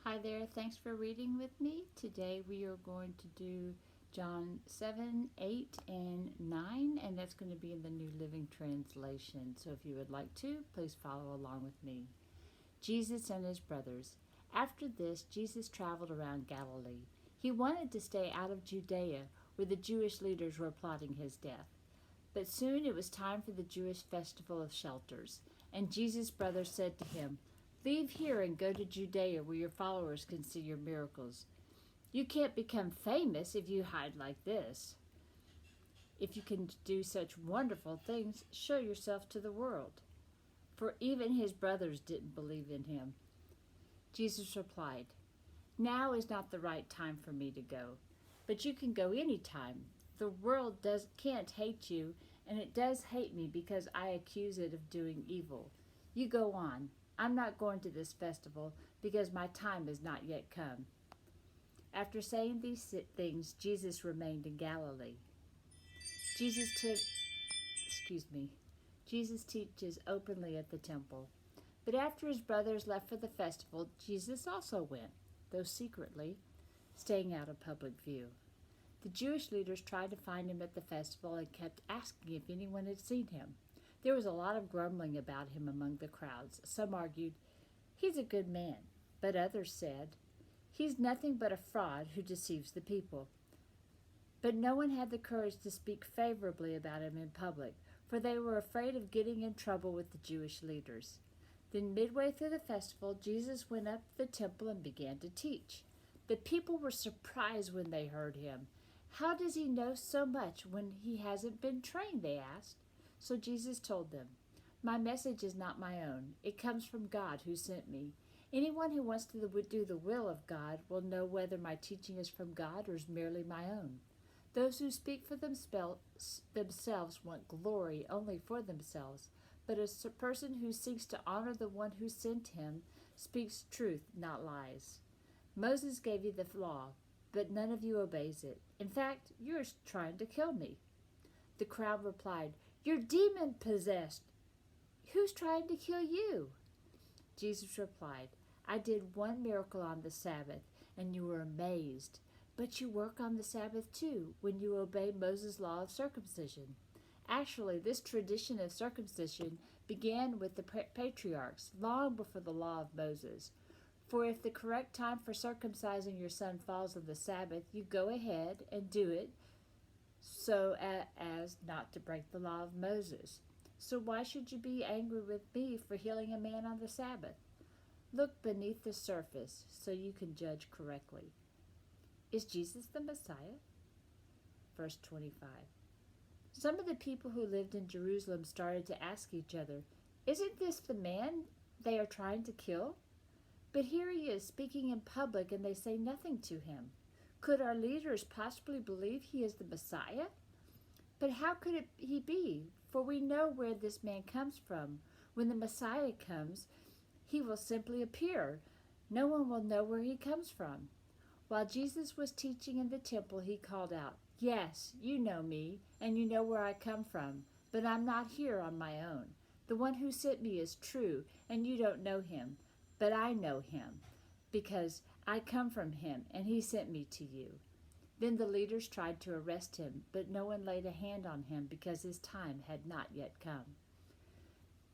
Hi there, thanks for reading with me. Today we are going to do John 7, 8, and 9, and that's going to be in the New Living Translation. So if you would like to, please follow along with me. Jesus and his brothers. After this, Jesus traveled around Galilee. He wanted to stay out of Judea, where the Jewish leaders were plotting his death. But soon it was time for the Jewish festival of shelters, and Jesus' brothers said to him, "Leave here and go to Judea where your followers can see your miracles. You can't become famous if you hide like this. If you can do such wonderful things, show yourself to the world." For even his brothers didn't believe in him. Jesus replied, "Now is not the right time for me to go, but you can go any time. The world can't hate you, and it does hate me because I accuse it of doing evil. You go on. I'm not going to this festival because my time has not yet come." After saying these things, Jesus remained in Galilee. Jesus took, excuse me, Jesus teaches openly at the temple. But after his brothers left for the festival, Jesus also went, though secretly, staying out of public view. The Jewish leaders tried to find him at the festival and kept asking if anyone had seen him. There was a lot of grumbling about him among the crowds. Some argued, "He's a good man," but others said, "He's nothing but a fraud who deceives the people." But no one had the courage to speak favorably about him in public, for they were afraid of getting in trouble with the Jewish leaders. Then midway through the festival, Jesus went up to the temple and began to teach. The people were surprised when they heard him. "How does he know so much when he hasn't been trained?" they asked. So Jesus told them, "My message is not my own. It comes from God who sent me. Anyone who wants to do the will of God will know whether my teaching is from God or is merely my own. Those who speak for themselves want glory only for themselves, but a person who seeks to honor the one who sent him speaks truth, not lies. Moses gave you the law, but none of you obeys it. In fact, you're trying to kill me." The crowd replied, "You're demon-possessed. Who's trying to kill you?" Jesus replied, "I did one miracle on the Sabbath, and you were amazed. But you work on the Sabbath too, when you obey Moses' law of circumcision. Actually, this tradition of circumcision began with the patriarchs, long before the law of Moses. For if the correct time for circumcising your son falls on the Sabbath, you go ahead and do it so as not to break the law of Moses. So why should you be angry with me for healing a man on the Sabbath? Look beneath the surface so you can judge correctly. Is Jesus the Messiah?" Verse 25. Some of the people who lived in Jerusalem started to ask each other, "Isn't this the man they are trying to kill? But here he is speaking in public and they say nothing to him. Could our leaders possibly believe he is the Messiah? But how could he be? For we know where this man comes from. When the Messiah comes, he will simply appear. No one will know where he comes from." While Jesus was teaching in the temple, he called out, "Yes, you know me, and you know where I come from, but I'm not here on my own. The one who sent me is true, and you don't know him, but I know him, because I come from him, and he sent me to you." Then the leaders tried to arrest him, but no one laid a hand on him because his time had not yet come.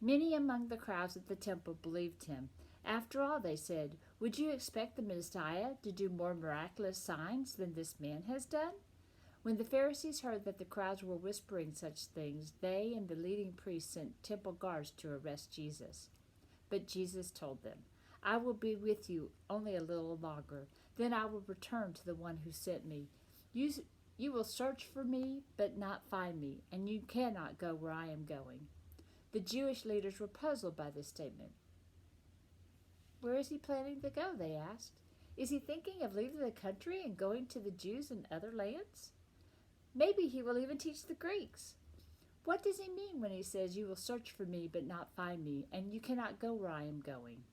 Many among the crowds at the temple believed him. After all, they said, "Would you expect the Messiah to do more miraculous signs than this man has done?" When the Pharisees heard that the crowds were whispering such things, they and the leading priests sent temple guards to arrest Jesus. But Jesus told them, "I will be with you only a little longer. Then I will return to the one who sent me. You will search for me, but not find me, and you cannot go where I am going." The Jewish leaders were puzzled by this statement. "Where is he planning to go?" they asked. "Is he thinking of leaving the country and going to the Jews in other lands? Maybe he will even teach the Greeks. What does he mean when he says, 'You will search for me but not find me, and you cannot go where I am going'?"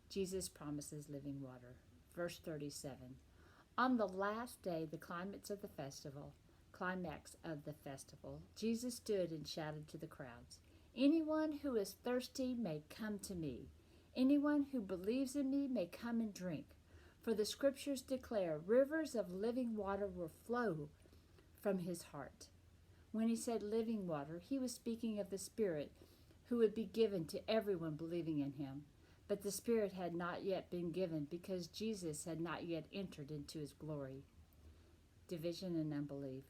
Jesus promises living water. Verse 37. On the last day, the climax of the festival, Jesus stood and shouted to the crowds, "Anyone who is thirsty may come to me. Anyone who believes in me may come and drink. For the scriptures declare rivers of living water will flow from his heart. When he said living water, he was speaking of the Spirit who would be given to everyone believing in him. But the Spirit had not yet been given because Jesus had not yet entered into his glory. Division and unbelief.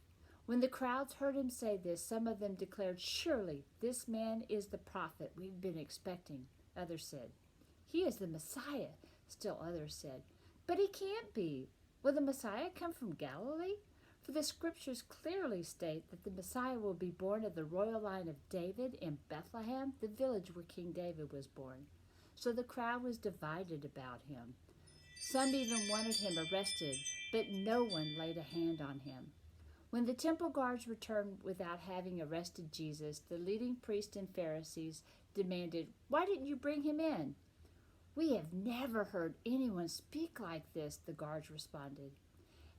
When the crowds heard him say this, some of them declared, "Surely this man is the prophet we've been expecting." Others said, "He is the Messiah." Still others said, "But he can't be. Will the Messiah come from Galilee? For the scriptures clearly state that the Messiah will be born of the royal line of David in Bethlehem, the village where King David was born." So the crowd was divided about him. Some even wanted him arrested, but no one laid a hand on him. When the temple guards returned without having arrested Jesus, the leading priests and Pharisees demanded, "Why didn't you bring him in?" "We have never heard anyone speak like this," the guards responded.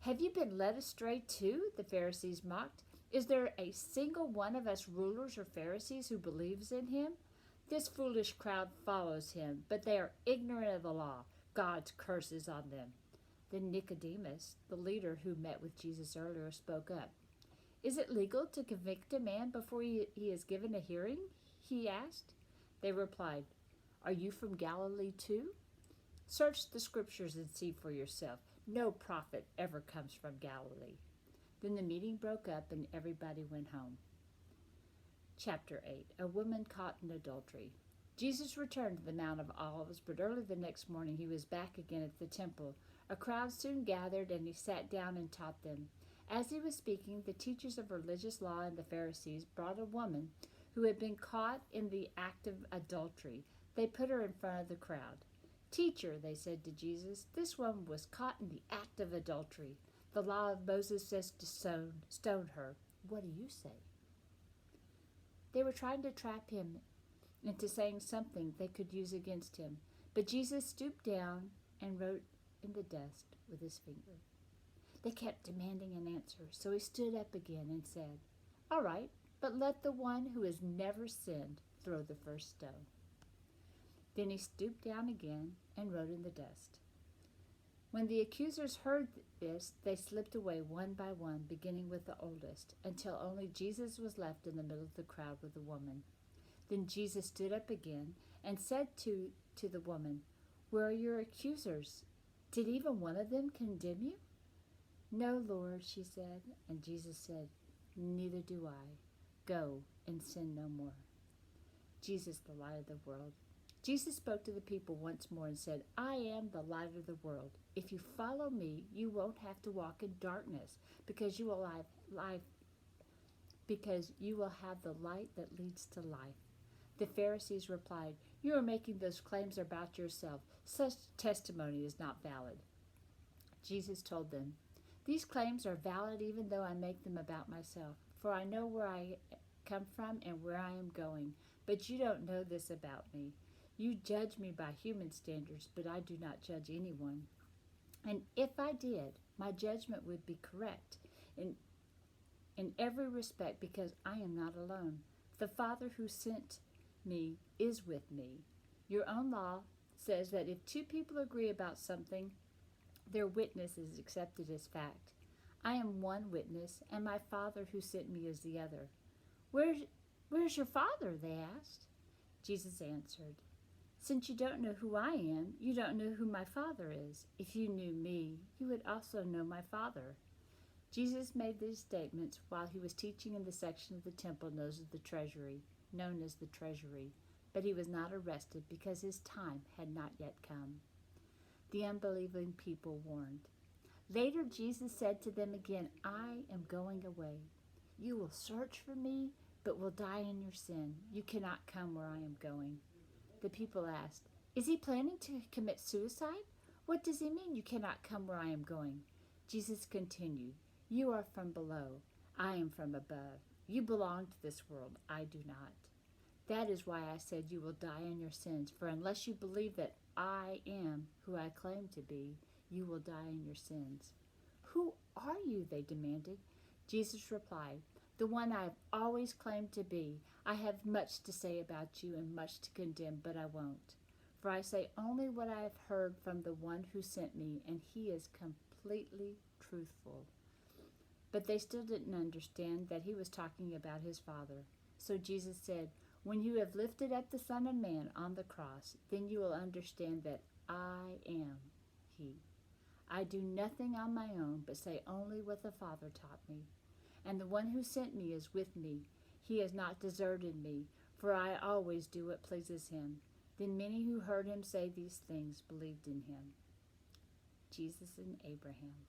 "Have you been led astray too?" the Pharisees mocked. "Is there a single one of us rulers or Pharisees who believes in him? This foolish crowd follows him, but they are ignorant of the law. God's curse is on them." Then Nicodemus, the leader who met with Jesus earlier, spoke up. "Is it legal to convict a man before he is given a hearing?" he asked. They replied, "Are you from Galilee too? Search the scriptures and see for yourself. No prophet ever comes from Galilee." Then the meeting broke up and everybody went home. Chapter 8. A woman caught in adultery. Jesus returned to the Mount of Olives, but early the next morning he was back again at the temple. A crowd soon gathered, and he sat down and taught them. As he was speaking, the teachers of religious law and the Pharisees brought a woman who had been caught in the act of adultery. They put her in front of the crowd. "Teacher," they said to Jesus, "this woman was caught in the act of adultery. The law of Moses says to stone her. What do you say?" They were trying to trap him into saying something they could use against him. But Jesus stooped down and wrote in the dust with his finger. They kept demanding an answer, so he stood up again and said, "All right, but let the one who has never sinned throw the first stone." Then he stooped down again and wrote in the dust. When the accusers heard this, they slipped away one by one, beginning with the oldest, until only Jesus was left in the middle of the crowd with the woman. Then Jesus stood up again and said to the woman, "Where are your accusers? Did even one of them condemn you?" "No, Lord," she said. And Jesus said, "Neither do I. Go and sin no more." Jesus, the light of the world. Jesus spoke to the people once more and said, "I am the light of the world. If you follow me, you won't have to walk in darkness, because you will have the light that leads to life." The Pharisees replied, "You are making those claims about yourself. Such testimony is not valid." Jesus told them, "These claims are valid even though I make them about myself, for I know where I come from and where I am going, but you don't know this about me. You judge me by human standards, but I do not judge anyone. And if I did, my judgment would be correct in every respect, because I am not alone. The Father who sent me is with me. Your own law says that if two people agree about something, their witness is accepted as fact. I am one witness, and my Father who sent me is the other." Where's your Father?" they asked. Jesus answered, "Since you don't know who I am, you don't know who my Father is. If you knew me, you would also know my Father." Jesus made these statements while he was teaching in the section of the temple known as the treasury, but he was not arrested because his time had not yet come. The unbelieving people warned. Later, Jesus said to them again, "I am going away. You will search for me, but will die in your sin. You cannot come where I am going." The people asked, "Is he planning to commit suicide? What does he mean, you cannot come where I am going?" Jesus continued, "You are from below. I am from above. You belong to this world. I do not. That is why I said you will die in your sins, for unless you believe that I am who I claim to be, you will die in your sins." "Who are you?" they demanded. Jesus replied, "The one I have always claimed to be. I have much to say about you and much to condemn, but I won't. For I say only what I have heard from the one who sent me, and he is completely truthful." But they still didn't understand that he was talking about his Father. So Jesus said, "When you have lifted up the Son of Man on the cross, then you will understand that I am he. I do nothing on my own, but say only what the Father taught me. And the one who sent me is with me. He has not deserted me, for I always do what pleases him." Then many who heard him say these things believed in him. Jesus and Abraham.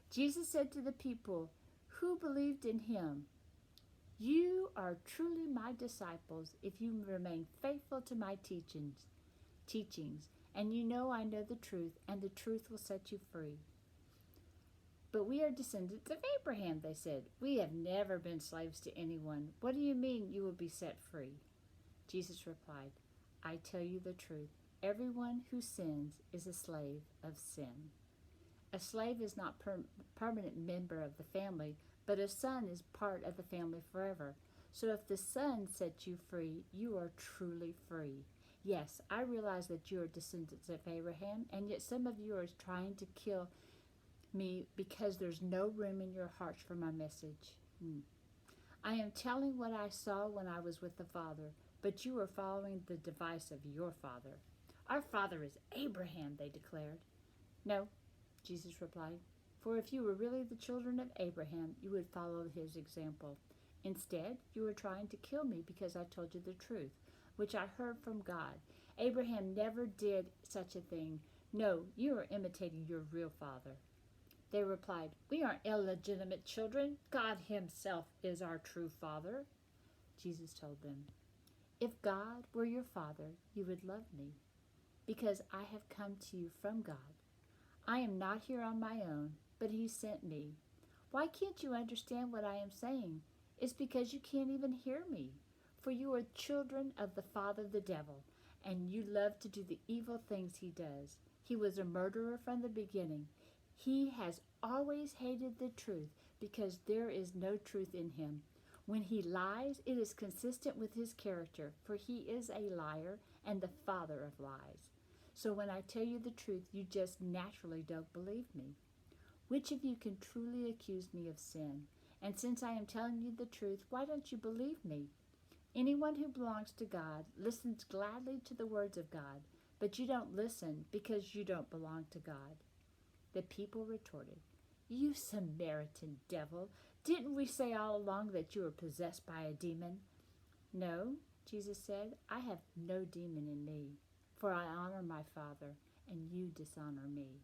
Jesus said to the people who believed in him, "You are truly my disciples if you remain faithful to my teachings, and you know I know the truth, and the truth will set you free." "But we are descendants of Abraham," they said. "We have never been slaves to anyone. What do you mean you will be set free?" Jesus replied, "I tell you the truth. Everyone who sins is a slave of sin. A slave is not a permanent member of the family, but a son is part of the family forever. So if the Son sets you free, you are truly free. Yes, I realize that you are descendants of Abraham, and yet some of you are trying to kill me because there's no room in your hearts for my message. I am telling what I saw when I was with the Father, but you are following the device of your father." "Our father is Abraham," they declared. "No," Jesus replied, "for if you were really the children of Abraham, you would follow his example. Instead, you are trying to kill me because I told you the truth, which I heard from God. Abraham never did such a thing. No, you are imitating your real father." They replied, "We aren't illegitimate children. God himself is our true father." Jesus told them, "If God were your father, you would love me, because I have come to you from God. I am not here on my own, but he sent me. Why can't you understand what I am saying? It's because you can't even hear me. For you are children of the father, the devil, and you love to do the evil things he does. He was a murderer from the beginning. He has always hated the truth because there is no truth in him. When he lies, it is consistent with his character, for he is a liar and the father of lies. So when I tell you the truth, you just naturally don't believe me. Which of you can truly accuse me of sin? And since I am telling you the truth, why don't you believe me? Anyone who belongs to God listens gladly to the words of God, but you don't listen because you don't belong to God." The people retorted, "You Samaritan devil, didn't we say all along that you were possessed by a demon?" "No," Jesus said, "I have no demon in me, for I honor my Father, and you dishonor me.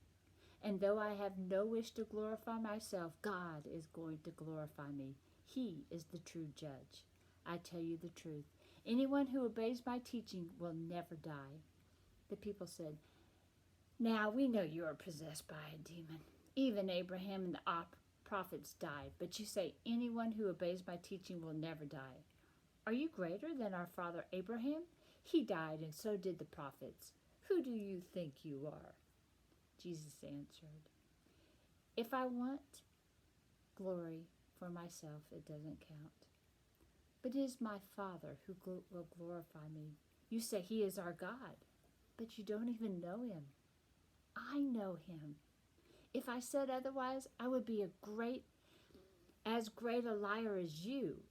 And though I have no wish to glorify myself, God is going to glorify me. He is the true judge. I tell you the truth. Anyone who obeys my teaching will never die." The people said, "Now we know you are possessed by a demon. Even Abraham and the prophets died, but you say anyone who obeys my teaching will never die. Are you greater than our father Abraham? He died, and so did the prophets. Who do you think you are?" Jesus answered, "If I want glory for myself, it doesn't count. But it is my Father who will glorify me. You say he is our God, but you don't even know him. I know him. If I said otherwise, I would be as great a liar as you.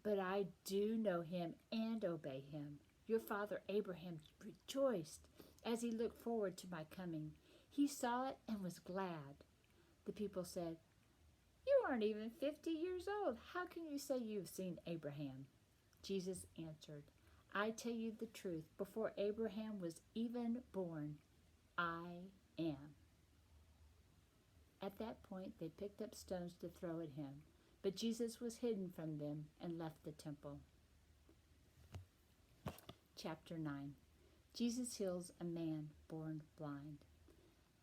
But I do know him and obey him. Your father Abraham rejoiced as he looked forward to my coming. He saw it and was glad." The people said, "You aren't even 50 years old. How can you say you've seen Abraham?" Jesus answered, "I tell you the truth. Before Abraham was even born, I am." At that point, they picked up stones to throw at him, but Jesus was hidden from them and left the temple. Chapter 9. Jesus heals a man born blind.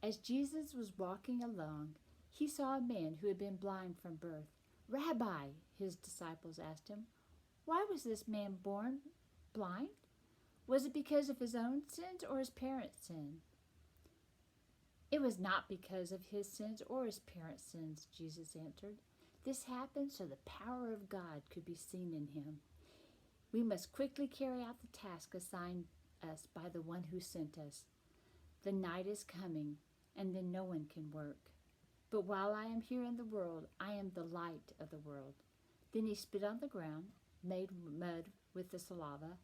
As Jesus was walking along, he saw a man who had been blind from birth. "Rabbi," his disciples asked him, "why was this man born blind? Was it because of his own sins or his parents' sin?" "It was not because of his sins or his parents' sins," Jesus answered. "This happened so the power of God could be seen in him. We must quickly carry out the task assigned us by the one who sent us. The night is coming, and then no one can work. But while I am here in the world, I am the light of the world." Then he spit on the ground, made mud with the saliva,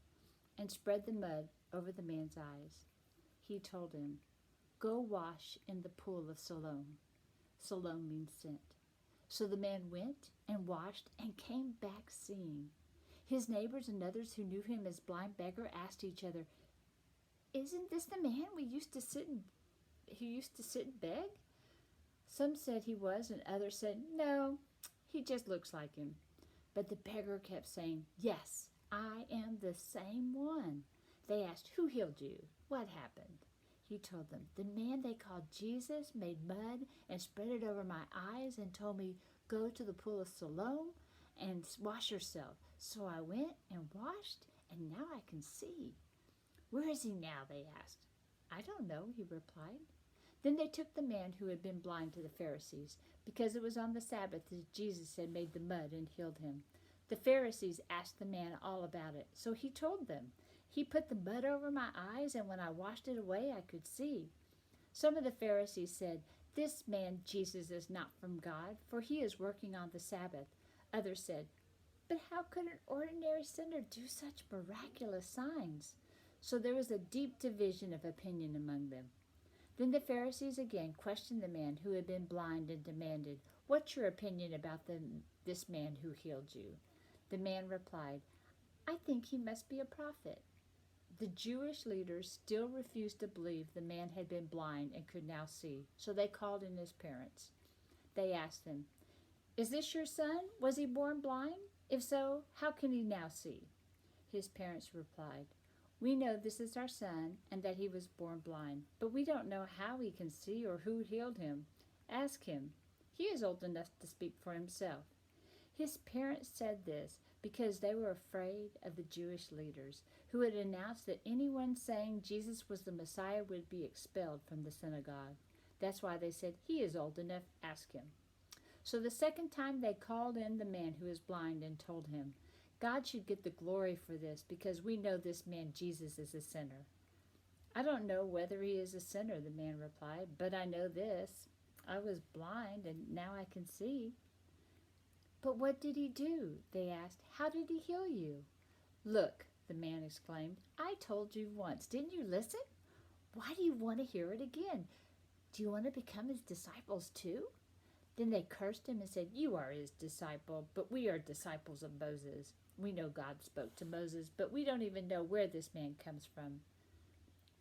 and spread the mud over the man's eyes. He told him, "Go wash in the pool of Siloam." Siloam means sent. So the man went and washed and came back seeing. His neighbors and others who knew him as blind beggar asked each other, "Isn't this the man who used to sit and beg?" Some said he was, and others said, "No, he just looks like him." But the beggar kept saying, "Yes, I am the same one." They asked, "Who healed you? What happened?" He told them, "The man they called Jesus made mud and spread it over my eyes and told me, 'Go to the pool of Siloam and wash yourself.' So I went and washed, and now I can see." "Where is he now?" they asked. "I don't know," he replied. Then they took the man who had been blind to the Pharisees, because it was on the Sabbath that Jesus had made the mud and healed him. The Pharisees asked the man all about it, so he told them, "He put the mud over my eyes, and when I washed it away, I could see." Some of the Pharisees said, "This man Jesus is not from God, for he is working on the Sabbath." Others said, "But how could an ordinary sinner do such miraculous signs?" So there was a deep division of opinion among them. Then the Pharisees again questioned the man who had been blind and demanded, "What's your opinion about this man who healed you?" The man replied, "I think he must be a prophet." The Jewish leaders still refused to believe the man had been blind and could now see, so they called in his parents. They asked them, "Is this your son? Was he born blind? If so, how can he now see?" His parents replied, "We know this is our son and that he was born blind, but we don't know how he can see or who healed him. Ask him. He is old enough to speak for himself." His parents said this because they were afraid of the Jewish leaders, who had announced that anyone saying Jesus was the Messiah would be expelled from the synagogue. That's why they said, "He is old enough, ask him." So the second time they called in the man who was blind and told him, "God should get the glory for this, because we know this man Jesus is a sinner." "I don't know whether he is a sinner," the man replied, "but I know this. I was blind, and now I can see." "But what did he do?" they asked. "How did he heal you?" "Look," the man exclaimed, "I told you once. Didn't you listen? Why do you want to hear it again? Do you want to become his disciples too?" Then they cursed him and said, "You are his disciple, but we are disciples of Moses. We know God spoke to Moses, but we don't even know where this man comes from."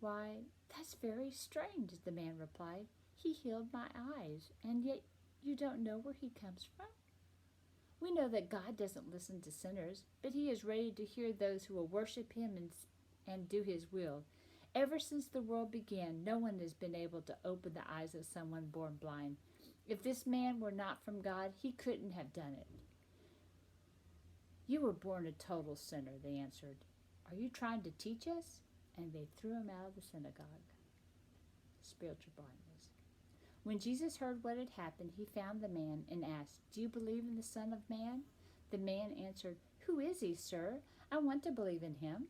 "Why, that's very strange," the man replied. "He healed my eyes, and yet you don't know where he comes from? We know that God doesn't listen to sinners, but he is ready to hear those who will worship him and do his will. Ever since the world began, no one has been able to open the eyes of someone born blind. If this man were not from God, he couldn't have done it." "You were born a total sinner," they answered. "Are you trying to teach us?" And they threw him out of the synagogue. Spiritual blindness. When Jesus heard what had happened, he found the man and asked, "Do you believe in the Son of Man?" The man answered, "Who is he, sir? I want to believe in him."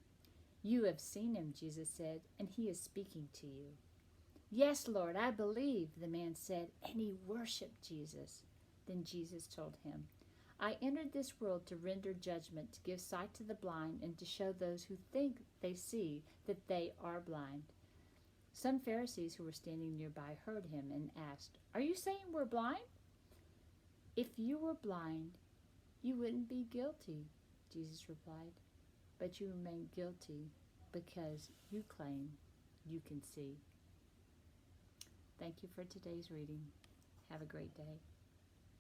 "You have seen him," Jesus said, "and he is speaking to you." "Yes, Lord, I believe," the man said, and he worshiped Jesus. Then Jesus told him, "I entered this world to render judgment, to give sight to the blind, and to show those who think they see that they are blind." Some Pharisees who were standing nearby heard him and asked, "Are you saying we're blind?" "If you were blind, you wouldn't be guilty," Jesus replied. "But you remain guilty because you claim you can see." Thank you for today's reading. Have a great day.